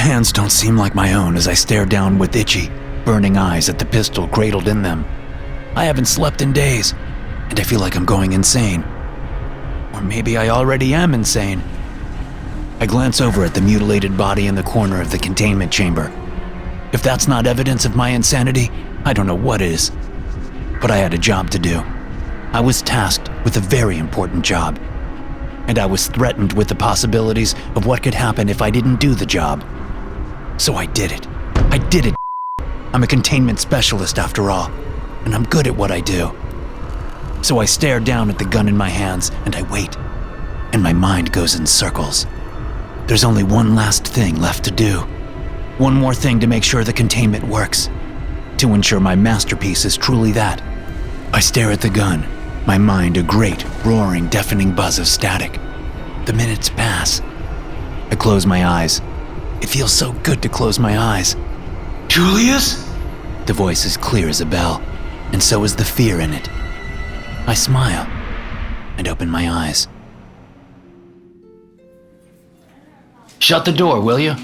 hands don't seem like my own as I stare down with itchy, burning eyes at the pistol cradled in them. I haven't slept in days, and I feel like I'm going insane. Or maybe I already am insane. I glance over at the mutilated body in the corner of the containment chamber. If that's not evidence of my insanity, I don't know what is. But I had a job to do. I was tasked with a very important job. And I was threatened with the possibilities of what could happen if I didn't do the job. So I did it. I did it. I'm a containment specialist after all, and I'm good at what I do. So I stare down at the gun in my hands and I wait, and my mind goes in circles. There's only one last thing left to do. One more thing to make sure the containment works. To ensure my masterpiece is truly that. I stare at the gun, my mind a great, roaring, deafening buzz of static. The minutes pass. I close my eyes. It feels so good to close my eyes. Julius? The voice is clear as a bell, and so is the fear in it. I smile and open my eyes. Shut the door, will you?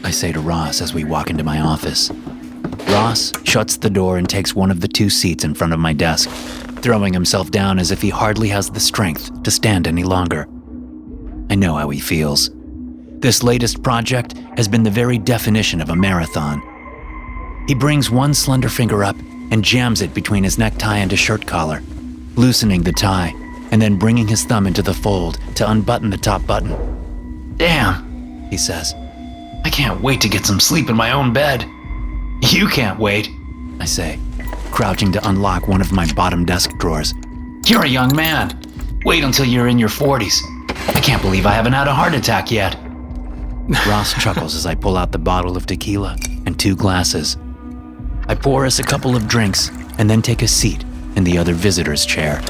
I say to Ross as we walk into my office. Ross shuts the door and takes one of the two seats in front of my desk, throwing himself down as if he hardly has the strength to stand any longer. I know how he feels. This latest project has been the very definition of a marathon. He brings one slender finger up and jams it between his necktie and his shirt collar, loosening the tie and then bringing his thumb into the fold to unbutton the top button. Damn, he says. I can't wait to get some sleep in my own bed. You can't wait, I say, crouching to unlock one of my bottom desk drawers. You're a young man. Wait until you're in your 40s. I can't believe I haven't had a heart attack yet. Ross chuckles as I pull out the bottle of tequila and 2 glasses. I pour us a couple of drinks and then take a seat in the other visitor's chair.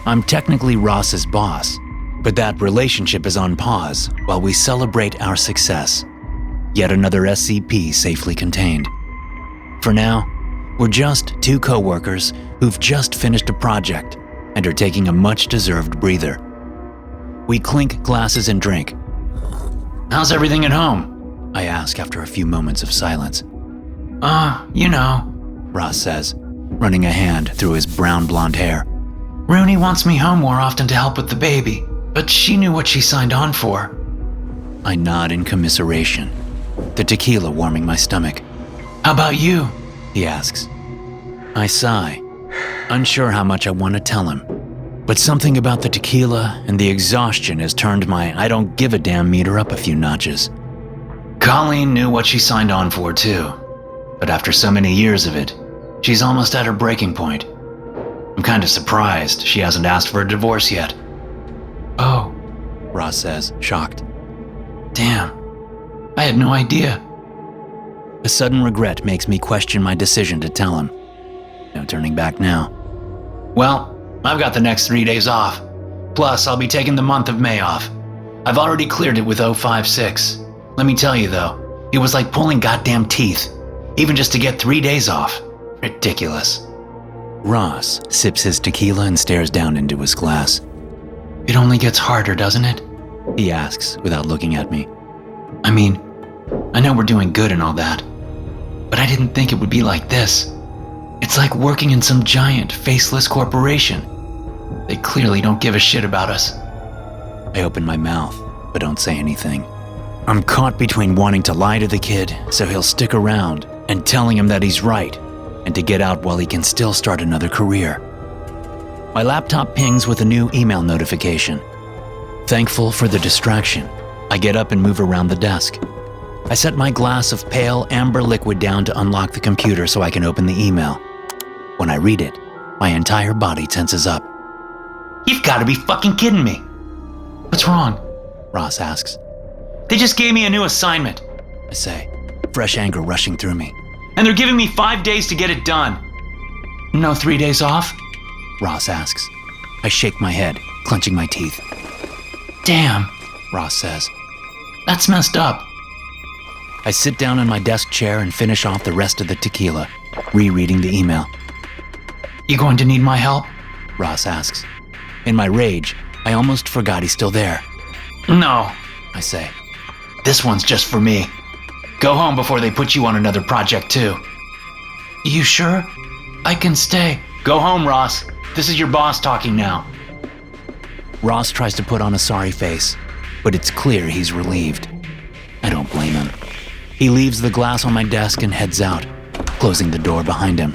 I'm technically Ross's boss, but that relationship is on pause while we celebrate our success. Yet another SCP safely contained. For now, we're just 2 coworkers who've just finished a project and are taking a much-deserved breather. We clink glasses and drink. How's everything at home? I ask after a few moments of silence. You know, Ross says, running a hand through his brown blonde hair. Rooney wants me home more often to help with the baby, but she knew what she signed on for. I nod in commiseration, the tequila warming my stomach. How about you? He asks. I sigh, unsure how much I want to tell him. But something about the tequila and the exhaustion has turned my I don't give a damn meter up a few notches. Colleen knew what she signed on for too, but after so many years of it, she's almost at her breaking point. I'm kind of surprised she hasn't asked for a divorce yet. Oh, Ross says, shocked. Damn, I had no idea. A sudden regret makes me question my decision to tell him. No turning back now. Well, I've got the next 3 days off. Plus, I'll be taking the month of May off. I've already cleared it with 056. Let me tell you though, it was like pulling goddamn teeth, even just to get 3 days off. Ridiculous. Ross sips his tequila and stares down into his glass. It only gets harder, doesn't it? He asks without looking at me. I mean, I know we're doing good and all that, but I didn't think it would be like this. It's like working in some giant, faceless corporation. They clearly don't give a shit about us. I open my mouth, but don't say anything. I'm caught between wanting to lie to the kid so he'll stick around and telling him that he's right, and to get out while he can still start another career. My laptop pings with a new email notification. Thankful for the distraction, I get up and move around the desk. I set my glass of pale amber liquid down to unlock the computer so I can open the email. When I read it, my entire body tenses up. You've got to be fucking kidding me. What's wrong? Ross asks. They just gave me a new assignment, I say, fresh anger rushing through me. And they're giving me 5 days to get it done. No 3 days off? Ross asks. I shake my head, clenching my teeth. Damn, Ross says. That's messed up. I sit down in my desk chair and finish off the rest of the tequila, rereading the email. You going to need my help? Ross asks. In my rage, I almost forgot he's still there. No, I say. This one's just for me. Go home before they put you on another project too. You sure? I can stay. Go home, Ross. This is your boss talking now. Ross tries to put on a sorry face, but it's clear he's relieved. I don't blame him. He leaves the glass on my desk and heads out, closing the door behind him.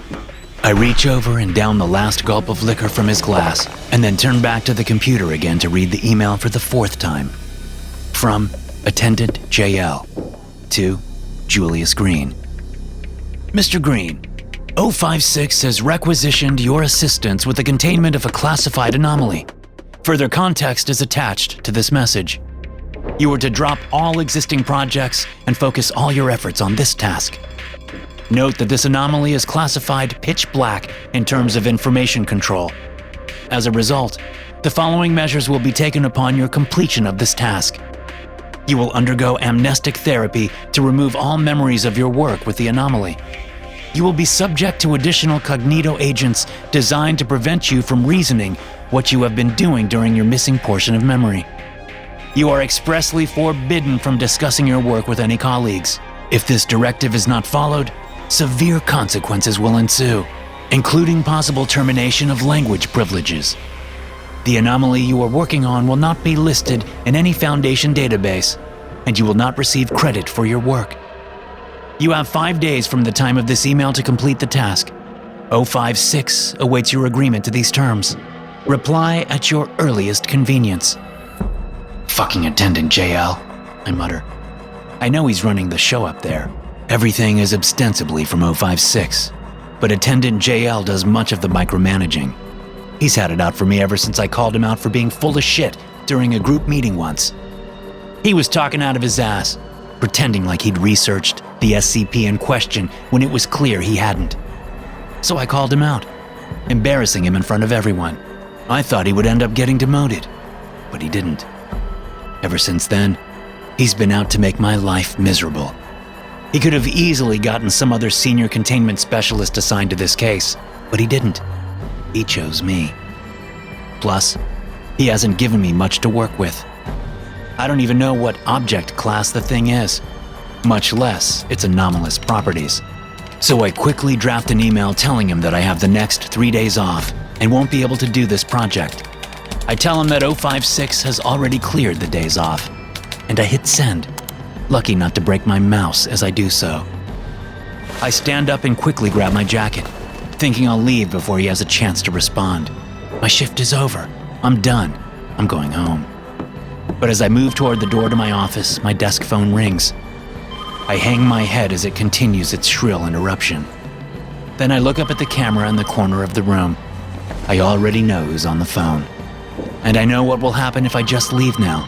I reach over and down the last gulp of liquor from his glass, and then turn back to the computer again to read the email for the 4th time. From Attendant JL to Julius Green. Mr. Green, 056 has requisitioned your assistance with the containment of a classified anomaly. Further context is attached to this message. You are to drop all existing projects and focus all your efforts on this task. Note that this anomaly is classified pitch black in terms of information control. As a result, the following measures will be taken upon your completion of this task. You will undergo amnestic therapy to remove all memories of your work with the anomaly. You will be subject to additional cognito agents designed to prevent you from reasoning what you have been doing during your missing portion of memory. You are expressly forbidden from discussing your work with any colleagues. If this directive is not followed, severe consequences will ensue, including possible termination of language privileges. The anomaly you are working on will not be listed in any Foundation database, and you will not receive credit for your work. You have 5 days from the time of this email to complete the task. 056 awaits your agreement to these terms. Reply at your earliest convenience. Fucking Attendant JL, I mutter. I know he's running the show up there. Everything is ostensibly from 056, but Attendant JL does much of the micromanaging. He's had it out for me ever since I called him out for being full of shit during a group meeting once. He was talking out of his ass, pretending like he'd researched the SCP in question when it was clear he hadn't. So I called him out, embarrassing him in front of everyone. I thought he would end up getting demoted, but he didn't. Ever since then, he's been out to make my life miserable. He could have easily gotten some other senior containment specialist assigned to this case, but he didn't. He chose me. Plus, he hasn't given me much to work with. I don't even know what object class the thing is, much less its anomalous properties. So I quickly draft an email telling him that I have the next 3 days off and won't be able to do this project. I tell him that 056 has already cleared the days off, and I hit send, lucky not to break my mouse as I do so. I stand up and quickly grab my jacket, thinking I'll leave before he has a chance to respond. My shift is over. I'm done. I'm going home. But as I move toward the door to my office, my desk phone rings. I hang my head as it continues its shrill interruption. Then I look up at the camera in the corner of the room. I already know who's on the phone. And I know what will happen if I just leave now.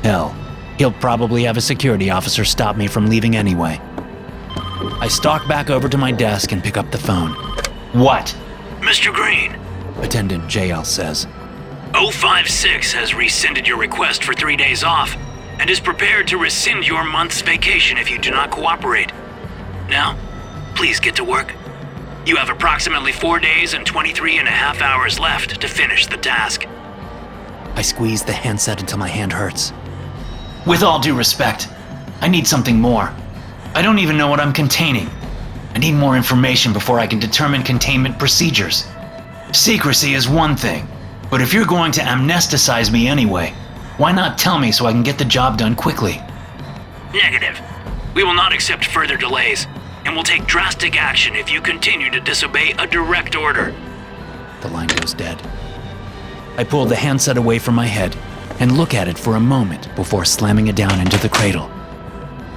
Hell, he'll probably have a security officer stop me from leaving anyway. I stalk back over to my desk and pick up the phone. What? Mr. Green, Attendant JL says. 056 has rescinded your request for 3 days off and is prepared to rescind your month's vacation if you do not cooperate. Now, please get to work. You have approximately 4 days and 23 and a half hours left to finish the task. I squeeze the handset until my hand hurts. With all due respect, I need something more. I don't even know what I'm containing. I need more information before I can determine containment procedures. Secrecy is one thing, but if you're going to amnesticize me anyway, why not tell me so I can get the job done quickly? Negative. We will not accept further delays, and will take drastic action if you continue to disobey a direct order. The line goes dead. I pull the handset away from my head and look at it for a moment before slamming it down into the cradle.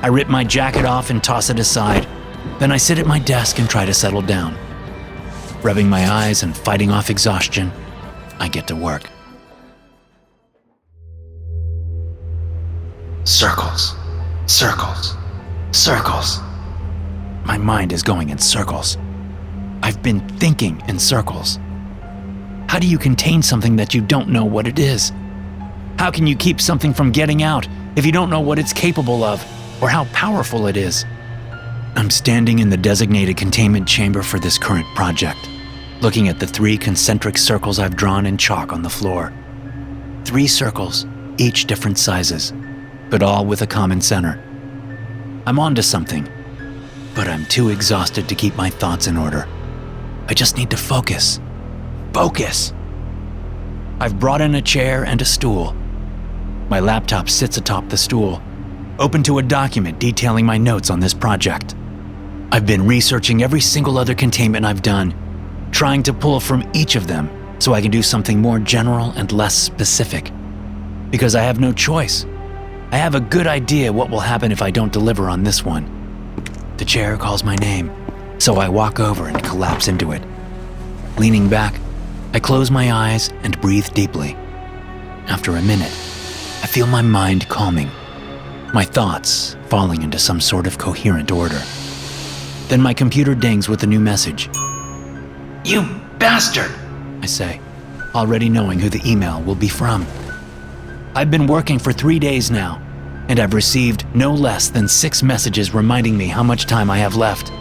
I rip my jacket off and toss it aside. Then I sit at my desk and try to settle down. Rubbing my eyes and fighting off exhaustion, I get to work. Circles, circles, circles. My mind is going in circles. I've been thinking in circles. How do you contain something that you don't know what it is? How can you keep something from getting out if you don't know what it's capable of or how powerful it is? I'm standing in the designated containment chamber for this current project, looking at the 3 concentric circles I've drawn in chalk on the floor. 3 circles, each different sizes, but all with a common center. I'm onto something, but I'm too exhausted to keep my thoughts in order. I just need to focus. Focus! I've brought in a chair and a stool. My laptop sits atop the stool, open to a document detailing my notes on this project. I've been researching every single other containment I've done, trying to pull from each of them so I can do something more general and less specific. Because I have no choice. I have a good idea what will happen if I don't deliver on this one. The chair calls my name, so I walk over and collapse into it. Leaning back, I close my eyes and breathe deeply. After a minute, I feel my mind calming, my thoughts falling into some sort of coherent order. Then my computer dings with a new message. You bastard! I say, already knowing who the email will be from. I've been working for 3 days now, and I've received no less than 6 messages reminding me how much time I have left.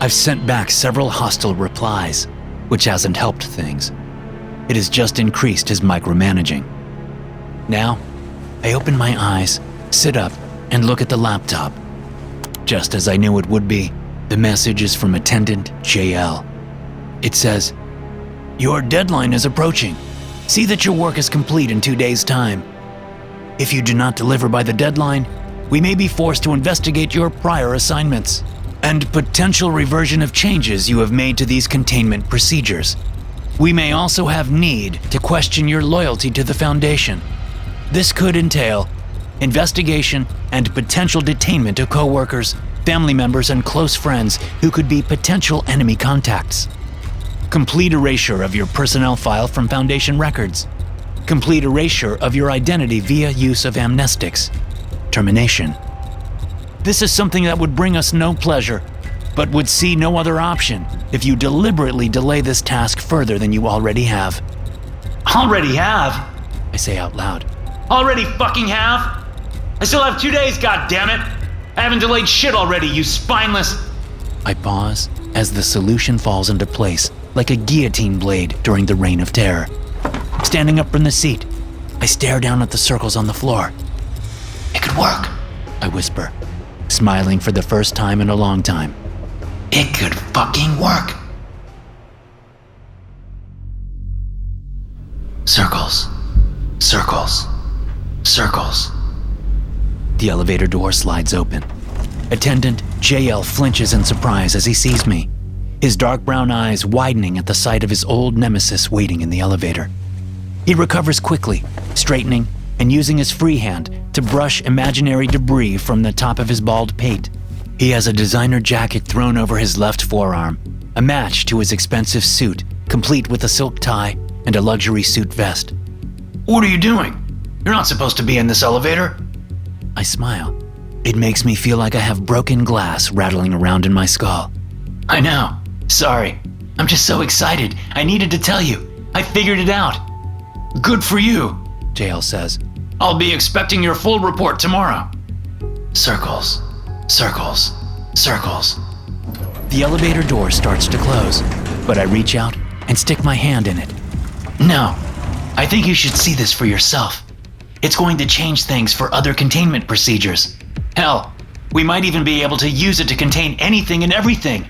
I've sent back several hostile replies, which hasn't helped things. It has just increased his micromanaging. Now, I open my eyes, sit up, and look at the laptop. Just as I knew it would be, the message is from Attendant JL. It says, "Your deadline is approaching. See that your work is complete in 2 days' time. If you do not deliver by the deadline, we may be forced to investigate your prior assignments and potential reversion of changes you have made to these containment procedures. We may also have need to question your loyalty to the Foundation. This could entail investigation and potential detainment of co-workers, family members, and close friends who could be potential enemy contacts. Complete erasure of your personnel file from Foundation records. Complete erasure of your identity via use of amnestics. Termination. This is something that would bring us no pleasure, but would see no other option if you deliberately delay this task further than you already have." Already have? I say out loud. Already fucking have? I still have 2 days, goddammit! I haven't delayed shit already, you spineless... I pause as the solution falls into place like a guillotine blade during the Reign of Terror. Standing up from the seat, I stare down at the circles on the floor. It could work. I whisper, smiling for the first time in a long time. It could fucking work. Circles. Circles. Circles. The elevator door slides open. Attendant JL flinches in surprise as he sees me, his dark brown eyes widening at the sight of his old nemesis waiting in the elevator. He recovers quickly, straightening and using his free hand to brush imaginary debris from the top of his bald pate. He has a designer jacket thrown over his left forearm, a match to his expensive suit, complete with a silk tie and a luxury suit vest. What are you doing? You're not supposed to be in this elevator. I smile. It makes me feel like I have broken glass rattling around in my skull. I know. Sorry. I'm just so excited. I needed to tell you. I figured it out. Good for you, JL says. I'll be expecting your full report tomorrow. Circles. Circles. Circles. The elevator door starts to close, but I reach out and stick my hand in it. No. I think you should see this for yourself. It's going to change things for other containment procedures. Hell, we might even be able to use it to contain anything and everything.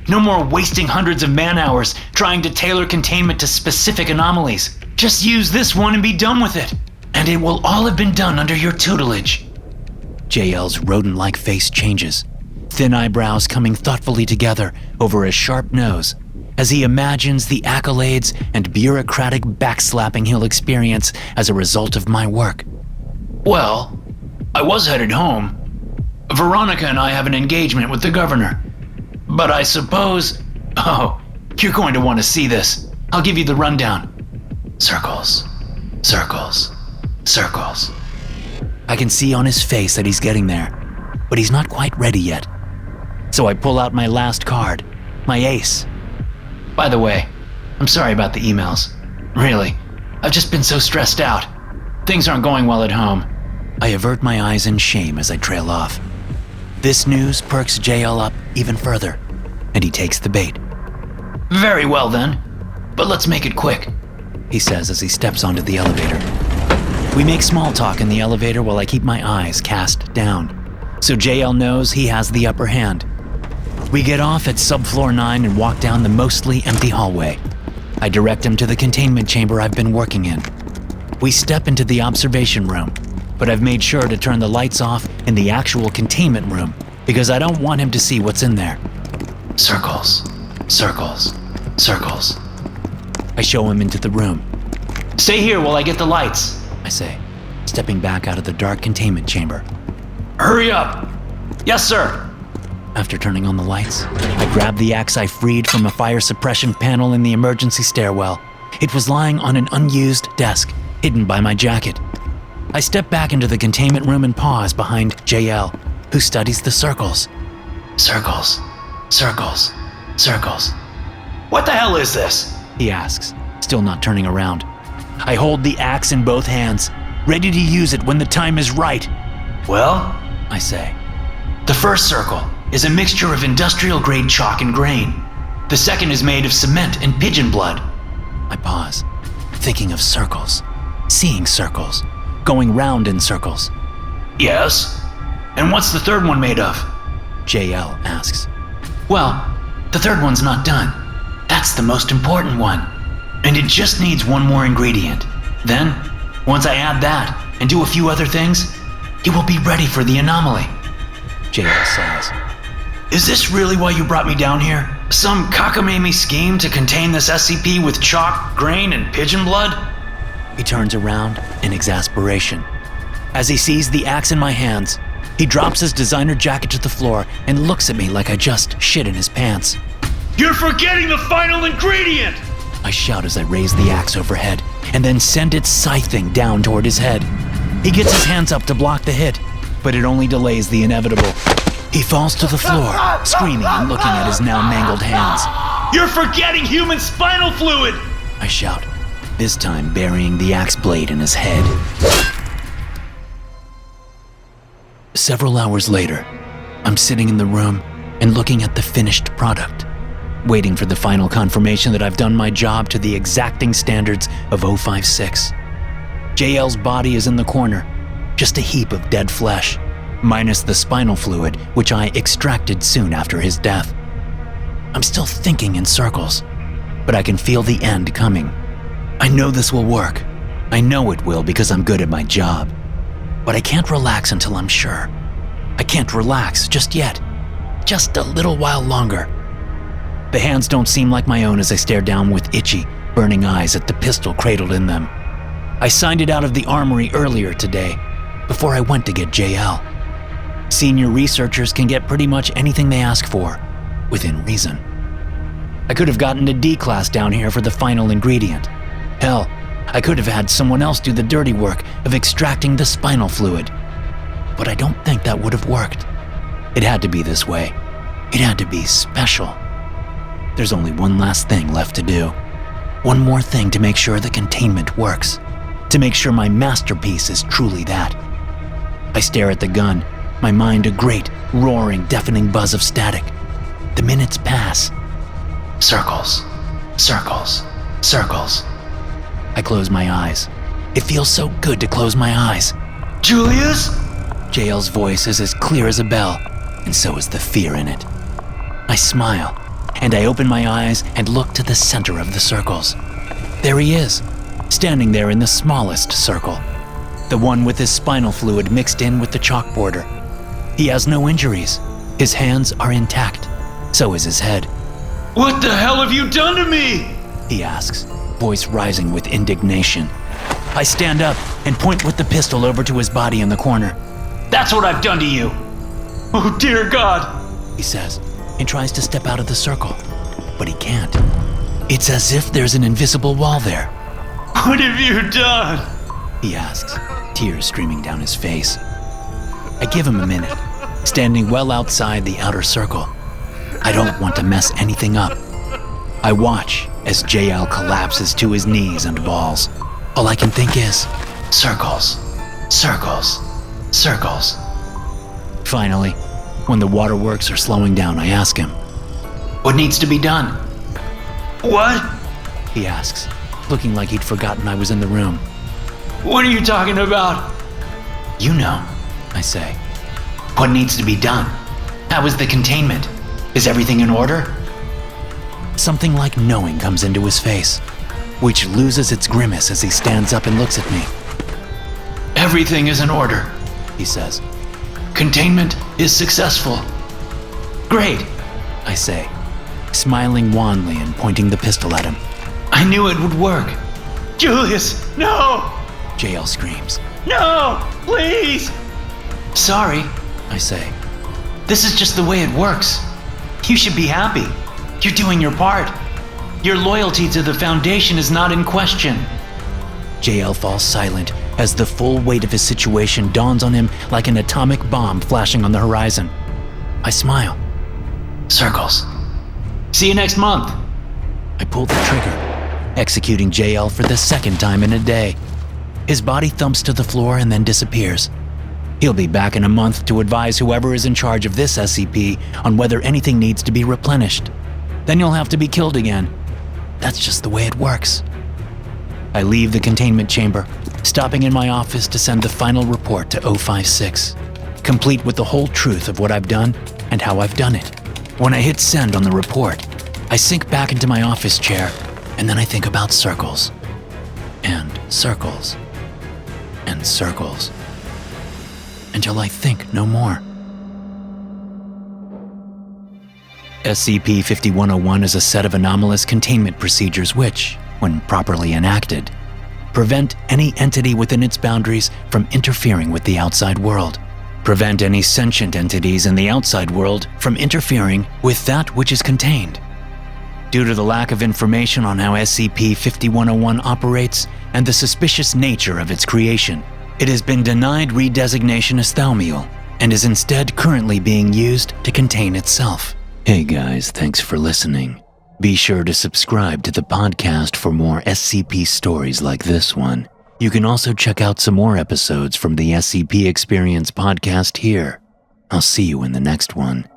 No more wasting hundreds of man-hours trying to tailor containment to specific anomalies. Just use this one and be done with it. And it will all have been done under your tutelage. JL's rodent-like face changes, thin eyebrows coming thoughtfully together over a sharp nose as he imagines the accolades and bureaucratic backslapping he'll experience as a result of my work. Well, I was headed home. Veronica and I have an engagement with the governor. But I suppose... Oh, you're going to want to see this. I'll give you the rundown. Circles. Circles. Circles. I can see on his face that he's getting there, but he's not quite ready yet. So I pull out my last card, my ace. By the way, I'm sorry about the emails. Really, I've just been so stressed out. Things aren't going well at home. I avert my eyes in shame as I trail off. This news perks JL up even further, and he takes the bait. Very well then, but let's make it quick, he says as he steps onto the elevator. We make small talk in the elevator while I keep my eyes cast down. so JL knows he has the upper hand. We get off at subfloor 9 and walk down the mostly empty hallway. I direct him to the containment chamber I've been working in. We step into the observation room, but I've made sure to turn the lights off in the actual containment room because I don't want him to see what's in there. Circles, circles, circles. I show him into the room. Stay here while I get the lights, I say, stepping back out of the dark containment chamber. Hurry up. Yes, sir. After turning on the lights, I grab the axe I freed from a fire suppression panel in the emergency stairwell. It was lying on an unused desk, hidden by my jacket. I step back into the containment room and pause behind JL, who studies the circles. Circles, circles, circles. What the hell is this? He asks, still not turning around. I hold the axe in both hands, ready to use it when the time is right. Well, I say. The first circle is a mixture of industrial-grade chalk and grain. The second is made of cement and pigeon blood. I pause, thinking of circles, seeing circles, going round in circles. Yes? And what's the third one made of? JL asks. Well, the third one's not done. That's the most important one. And it just needs one more ingredient. Then, once I add that and do a few other things, it will be ready for the anomaly. JL says. Is this really why you brought me down here? Some cockamamie scheme to contain this SCP with chalk, grain, and pigeon blood? He turns around in exasperation. As he sees the axe in my hands, he drops his designer jacket to the floor and looks at me like I just shit in his pants. You're forgetting the final ingredient! I shout as I raise the axe overhead and then send it scything down toward his head. He gets his hands up to block the hit, but it only delays the inevitable. He falls to the floor, screaming and looking at his now mangled hands. You're forgetting human spinal fluid! I shout, this time burying the axe blade in his head. Several hours later, I'm sitting in the room and looking at the finished product, waiting for the final confirmation that I've done my job to the exacting standards of 056. JL's body is in the corner, just a heap of dead flesh, minus the spinal fluid, which I extracted soon after his death. I'm still thinking in circles, but I can feel the end coming. I know this will work. I know it will because I'm good at my job. But I can't relax until I'm sure. I can't relax just yet. Just a little while longer. The hands don't seem like my own as I stare down with itchy, burning eyes at the pistol cradled in them. I signed it out of the armory earlier today, before I went to get JL. Senior researchers can get pretty much anything they ask for, within reason. I could have gotten a D class down here for the final ingredient. Hell, I could have had someone else do the dirty work of extracting the spinal fluid. But I don't think that would have worked. It had to be this way. It had to be special. There's only one last thing left to do. One more thing to make sure the containment works. To make sure my masterpiece is truly that. I stare at the gun, my mind a great, roaring, deafening buzz of static. The minutes pass. Circles, circles, circles. I close my eyes. It feels so good to close my eyes. Julius? JL's voice is as clear as a bell, and so is the fear in it. I smile, and I open my eyes and look to the center of the circles. There he is, standing there in the smallest circle, the one with his spinal fluid mixed in with the chalk border. He has no injuries. His hands are intact. So is his head. What the hell have you done to me? He asks, voice rising with indignation. I stand up and point with the pistol over to his body in the corner. That's what I've done to you. Oh dear God, he says, and tries to step out of the circle, but he can't. It's as if there's an invisible wall there. What have you done? He asks, tears streaming down his face. I give him a minute, standing well outside the outer circle. I don't want to mess anything up. I watch as JL collapses to his knees and balls. All I can think is, circles, circles, circles. Finally, when the waterworks are slowing down, I ask him, what needs to be done? What? He asks, looking like he'd forgotten I was in the room. What are you talking about? You know, I say. What needs to be done? How is the containment? Is everything in order? Something like knowing comes into his face, which loses its grimace as he stands up and looks at me. Everything is in order, He says. Containment is successful. Great, I say, smiling wanly and pointing the pistol at him. I knew it would work. Julius, no! JL screams. No, please! Sorry, I say. this is just the way it works. You should be happy. You're doing your part. Your loyalty to the Foundation is not in question. JL falls silent as the full weight of his situation dawns on him like an atomic bomb flashing on the horizon. I smile. Circles. See you next month. I pull the trigger, executing JL for the second time in a day. His body thumps to the floor and then disappears. He'll be back in a month to advise whoever is in charge of this SCP on whether anything needs to be replenished. Then you'll have to be killed again. That's just the way it works. I leave the containment chamber, stopping in my office to send the final report to 056, complete with the whole truth of what I've done and how I've done it. When I hit send on the report, I sink back into my office chair, and then I think about circles. And circles. And circles. Until I think no more. SCP-5101 is a set of anomalous containment procedures which, when properly enacted, prevent any entity within its boundaries from interfering with the outside world. Prevent any sentient entities in the outside world from interfering with that which is contained. Due to the lack of information on how SCP-5101 operates and the suspicious nature of its creation, it has been denied redesignation as Thaumiel and is instead currently being used to contain itself. Hey guys, thanks for listening. Be sure to subscribe to the podcast for more SCP stories like this one. You can also check out some more episodes from the SCP Experience podcast here. I'll see you in the next one.